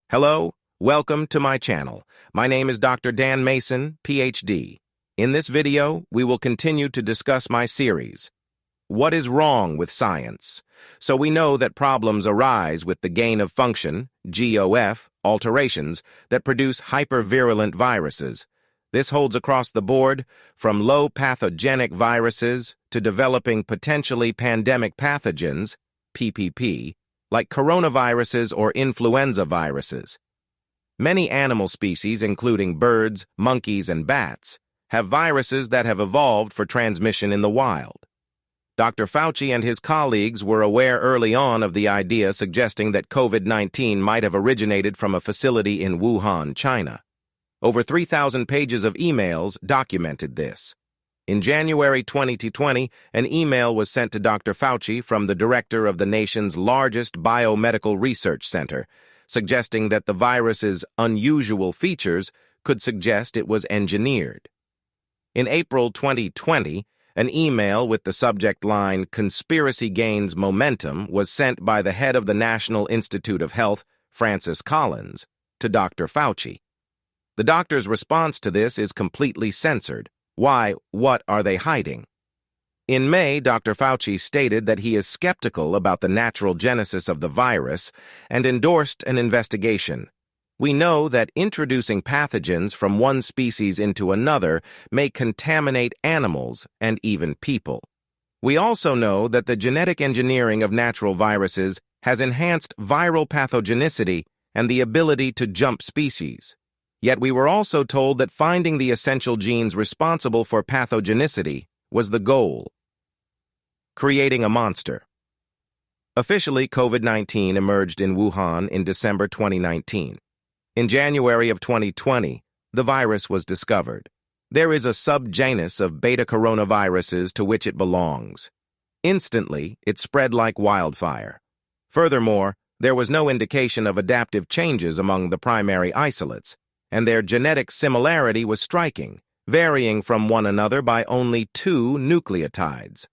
Hello, welcome to my channel. My name is Dr. Dan Mason, Ph.D. In this video, we will continue to discuss my series, What is Wrong with Science? So we know that problems arise with the gain of function, GOF, alterations that produce hypervirulent viruses. This holds across the board, from low pathogenic viruses to developing potentially pandemic pathogens, PPP, like coronaviruses or influenza viruses. Many animal species, including birds, monkeys, and bats, have viruses that have evolved for transmission in the wild. Dr. Fauci and his colleagues were aware early on of the idea suggesting that COVID-19 might have originated from a facility in Wuhan, China. Over 3,000 pages of emails documented this. In January 2020, an email was sent to Dr. Fauci from the director of the nation's largest biomedical research center, suggesting that the virus's unusual features could suggest it was engineered. In April 2020, an email with the subject line, "Conspiracy Gains Momentum," was sent by the head of the National Institute of Health, Francis Collins, to Dr. Fauci. The doctor's response to this is completely censored. Why? What are they hiding? In May, Dr. Fauci stated that he is skeptical about the natural genesis of the virus and endorsed an investigation. We know that introducing pathogens from one species into another may contaminate animals and even people. We also know that the genetic engineering of natural viruses has enhanced viral pathogenicity and the ability to jump species. Yet we were also told that finding the essential genes responsible for pathogenicity was the goal. Creating a monster. Officially, COVID-19 emerged in Wuhan in December 2019. In January of 2020, the virus was discovered. There is a subgenus of beta coronaviruses to which it belongs. Instantly, it spread like wildfire. Furthermore, there was no indication of adaptive changes among the primary isolates, and their genetic similarity was striking, varying from one another by only 2 nucleotides.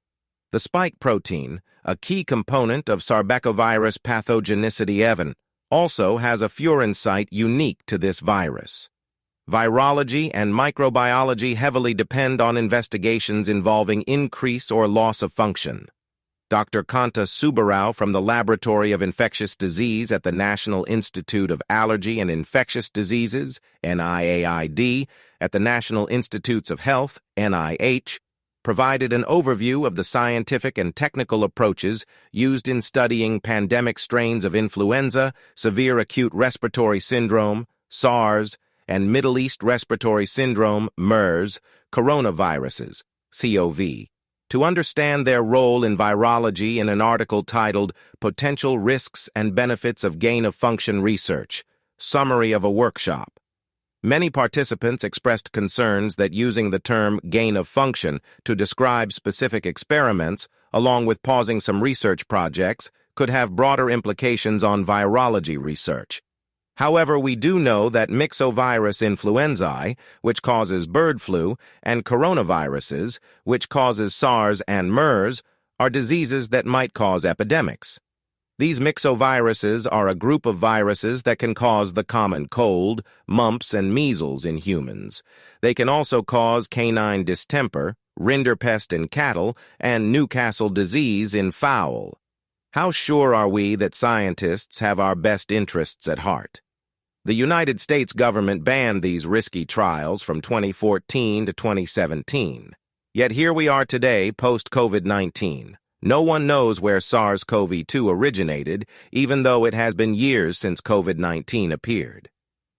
The spike protein, a key component of sarbecovirus pathogenicity even, also has a furin site unique to this virus. Virology and microbiology heavily depend on investigations involving increase or loss of function. Dr. Kanta Subbarao from the Laboratory of Infectious Disease at the National Institute of Allergy and Infectious Diseases, NIAID, at the National Institutes of Health, NIH, provided an overview of the scientific and technical approaches used in studying pandemic strains of influenza, severe acute respiratory syndrome, SARS, and Middle East Respiratory Syndrome, MERS, coronaviruses, COV. To understand their role in virology in an article titled Potential Risks and Benefits of Gain-of-Function Research, Summary of a Workshop. Many participants expressed concerns that using the term gain-of-function to describe specific experiments, along with pausing some research projects, could have broader implications on virology research. However, we do know that myxovirus influenzae, which causes bird flu, and coronaviruses, which causes SARS and MERS, are diseases that might cause epidemics. These myxoviruses are a group of viruses that can cause the common cold, mumps, and measles in humans. They can also cause canine distemper, rinderpest in cattle, and Newcastle disease in fowl. How sure are we that scientists have our best interests at heart? The United States government banned these risky trials from 2014 to 2017. Yet here we are today, post-COVID-19. No one knows where SARS-CoV-2 originated, even though it has been years since COVID-19 appeared.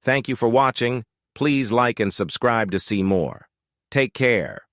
Thank you for watching. Please like and subscribe to see more. Take care.